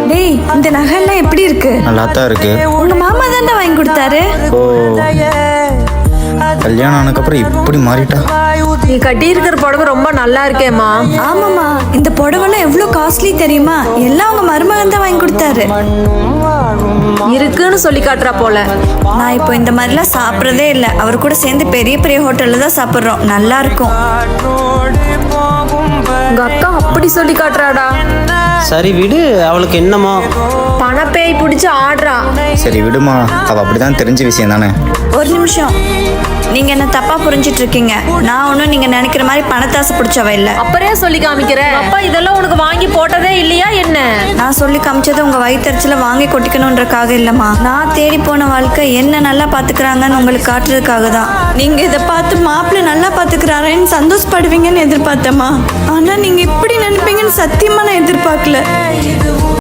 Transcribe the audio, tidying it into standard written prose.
டேய், இந்த நகைலாம் எப்படி இருக்கு? நல்லா தான் இருக்கு. உங்க மாமா தானே வாங்கி கொடுத்தாரு. ஓ, கல்யாணம் ஆனதுக்கப்புறம் இப்படி மாறிட்டா. நீ கட்டி இருக்கிற புடவை ரொம்ப நல்லா இருக்கேம்மா. ஆமாமா, இந்த புடவைலாம் எவ்வளவு காஸ்ட்லி தெரியுமா? எல்லாம் உங்க மருமகன் தான் வாங்கி கொடுத்தாரு. இருக்குன்னு சொல்லி காட்டுறா போல. நான் இப்போ இந்த மாதிரிலாம் சாப்பிட்றதே இல்லை. அவர் கூட சேர்ந்து பெரிய பெரிய ஹோட்டல்ல தான் சாப்பிட்றோம். நல்லா இருக்கும். உங்க அக்கா அப்படி சொல்லி காட்டுறாடா. சரி விடு, அவளுக்கு என்னமோ. பணப்பேய் பிடிச்சி ஆடுறா. சரி விடுமா, அவ அப்படிதான் தெரிஞ்ச விஷயம் தானே. ஒரு நிமிஷம், நீங்க என்ன தப்பா புரிஞ்சிட்டு இருக்கீங்க. நான் ஒன்றும் நீங்க நினைக்கிற மாதிரி பணத்தாசை பிடிச்சவ இல்லை. அப்புறே சொல்லி காமிக்கிற. அப்பா இதெல்லாம் உனக்கு வாங்கி போட்டதே இல்லையா என்ன? நான் சொல்லி காமிச்சது உங்க வயிற்றுல வாங்கி கொட்டிக்கணுன்றக்காக இல்லம்மா. நான் தேடி போன வாழ்க்கை என்ன நல்லா பாத்துக்கிறாங்கன்னு உங்களுக்கு காட்டுறதுக்காக தான். நீங்க இதை பார்த்து மாப்பிள்ளை நல்லா பாத்துக்கிறாரேன்னு சந்தோஷப்படுவீங்கன்னு எதிர்பார்த்தேம்மா. ஆனா நீங்க இப்படி நினைப்பீங்கன்னு சத்தியமா நான் எதிர்பார்க்கல.